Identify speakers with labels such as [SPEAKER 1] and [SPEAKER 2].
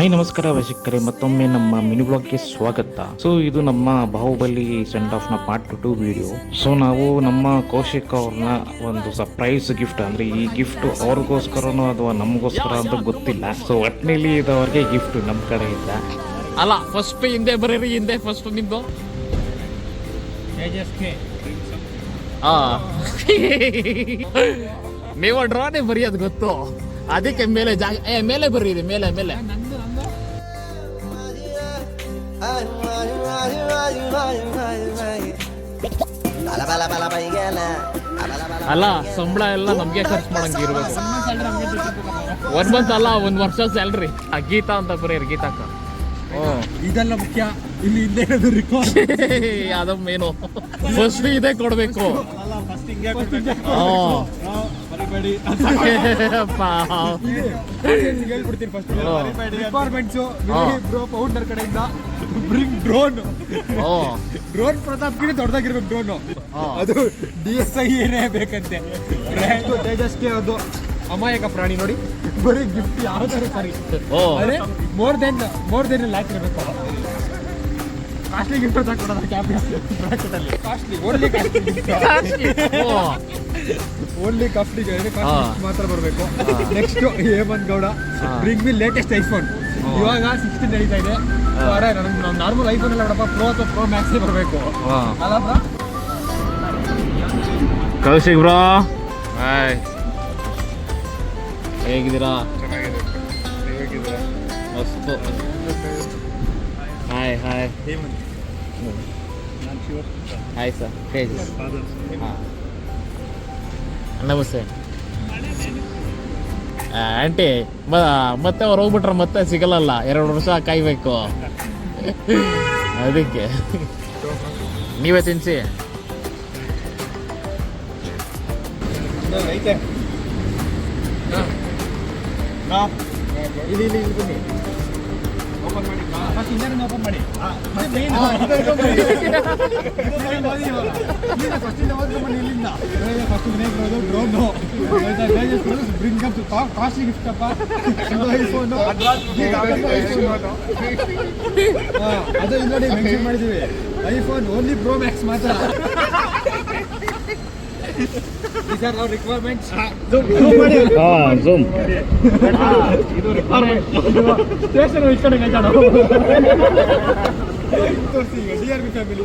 [SPEAKER 1] Hi ನಮಸ್ಕಾರ ವೀಕ್ಷಕರೇ, ಮತ್ತೊಮ್ಮೆ ನಮ್ಮ ಮಿನಿ ಬ್ಲಾಗ್ಗೆ ಸ್ವಾಗತ. ಸೊ ಇದು ನಮ್ಮ ಬಾಹುಬಲಿ ಸೆಂಡ್ ಆಫ್ ನ ಪಾರ್ಟ್ 2 ವಿಡಿಯೋ. ಸೊ ನಾವು ನಮ್ಮ ಕೌಶಿಕ್ ಅವ್ರನ್ನ ಒಂದು ಸರ್ಪ್ರೈಸ್ ಗಿಫ್ಟ್, ಅಂದ್ರೆ ಈ ಗಿಫ್ಟ್ ಅವ್ರಿಗೋಸ್ಕರನೋ ಅಥವಾ ನಮಗೋಸ್ಕರ ಅಂತ ಗೊತ್ತಿಲ್ಲ. ಸೊ ಒಟ್ಟಿನಲ್ಲಿ ಇದು ಅವ್ರಿಗೆ ಗಿಫ್ಟ್ ನಮ್ಮ ಕಡೆಯಿಂದ.
[SPEAKER 2] ಅಲ್ಲ, ಫಸ್ಟ್ ಹಿಂದೆ ಬರೀರಿ, ಹಿಂದೆ ಫಸ್ಟ್ ನಿಮ್ದು. ನೀವು ಡ್ರಾನೇ ಬರೆಯೋದು ಗೊತ್ತು, ಅದಕ್ಕೆ ಮೇಲೆ ಮೇಲೆ ಬರೀರಿ, ಮೇಲೆ ಮೇಲೆ. ಅಲ್ಲ, ಸಂಬಳ ಎಲ್ಲ ನಮ್ಗೆ ಖರ್ಚು ಮಾಡಂಗೆ ಇರ್ಬೇಕು. 1 ಮಂತ್ ಅಲ್ಲ, 1 ವರ್ಷ ಸ್ಯಾಲ್ರಿ. ಗೀತಾ ಅಂತ ಬರೀರಿ, ಗೀತಾಕ.
[SPEAKER 3] ಇದೆಲ್ಲ ಮುಖ್ಯ. ಇಲ್ಲಿ ಹಿಂದೆ
[SPEAKER 2] ಅದು ಮೇನು, ಫಸ್ಟ್ ಇದೇ ಕೊಡ್ಬೇಕು.
[SPEAKER 3] ಹೇಳ್ಬಿಡ್ತೀನಿ ಫಸ್ಟ್ ರಿಕ್ವೈರ್ಮೆಂಟ್ಸು ಫೌಂಡರ್ ಕಡೆಯಿಂದ. Bring drone. ಡ್ರೋನ್ ಪ್ರತಾಪ್ಗಿರಿ ದೊಡ್ಡದಾಗಿರ್ಬೇಕು ಡ್ರೋನು. ಅದು DSI ಏನೇ ಬೇಕಂತೆ. ಬ್ರ್ಯಾಂಡು ತೇಜಸ್ಗೆ ಅದು ಅಮಾಯಕ ಪ್ರಾಣಿ ನೋಡಿ. ಬರೀ ಗಿಫ್ಟ್ ಯಾವ್ದಾದ್ರು ಸರಿ, ಅದೇ ಮೋರ್ ದೆನ್ ಲ್ಯಾಕ್ ಇರಬೇಕು. ಕಾಸ್ಟ್ಲಿ ಗಿಫ್ಟ್ ತಗೊಳ್ಳೋದು ಕ್ಯಾಬಿನಲ್ಲಿ. ಕಾಸ್ಟ್ಲಿ ಓನ್ಲಿ ಕಾಸ್ಟ್ಲಿಗೆ ಮಾತ್ರ ಬರಬೇಕು. ನೆಕ್ಸ್ಟ್ ಹೇಮಂತ್ ಗೌಡ, ಬ್ರಿಂಗ್ ಮಿ ಲೇಟೆಸ್ಟ್ ಐಫೋನ್. ಇವಾಗ 16 ನಡೀತಾ ಇದೆ. ನಾವು ನಾರ್ಮಲ್ ಐಫೋನ್ ಎಲ್ಲ ನೋಡಪ್ಪ, ಪ್ರೋ ಅಥವಾ ಪ್ರೋ ಮ್ಯಾಕ್ಸ್ ಬರಬೇಕು ಅಲ್ಲ ಬ್ರೋ.
[SPEAKER 2] ಕೌಶಿಕ್ ಬ್ರೋ, ಹಾಯ್, ಹೇಗಿದ್ದೀರಾ? ಮಸ್ತು. Hi hi hi sir, Tejas. ಹಾಂ, ನಮಸ್ತೆ ಆಂಟಿ. ಮತ್ತೆ ಅವ್ರು ಹೋಗ್ಬಿಟ್ರೆ ಮತ್ತೆ ಸಿಗಲ್ಲ, 2 ವರ್ಷ ಕಾಯ್ಬೇಕು. ಅದಕ್ಕೆ ನೀವೇ ತಿನ್ಸಿ.
[SPEAKER 3] ಐತೆ ಇಲ್ಲಿ ಬನ್ನಿ, ಓಪನ್ ಮಾಡಿ. ಫಸ್ಟ್ ಇಂಜನ್ ಓಪನ್ ಮಾಡಿ. ಇಲ್ಲಿಂದ ಫಸ್ಟ್ ಮನೆಗೆ drone. Bring up costly gift ಅಪ್ಪ. ಐಫೋನು ಅದು ಇಲ್ಲಿ ನೋಡಿ ಮೆನ್ಷನ್ ಮಾಡಿದ್ದೀವಿ. ಐಫೋನ್ ಓನ್ಲಿ ಪ್ರೋ ಮ್ಯಾಕ್ಸ್ ಮಾತ್ರ. These are our requirements.
[SPEAKER 1] Zoom.
[SPEAKER 3] ಇದು ರಿಕ್ವೈರ್ಮೆಂಟ್. ಸ್ಟೇಷನ್ ಈ ಕಡೆ ತೋರಿಸಿ, DRB ಫ್ಯಾಮಿಲಿ.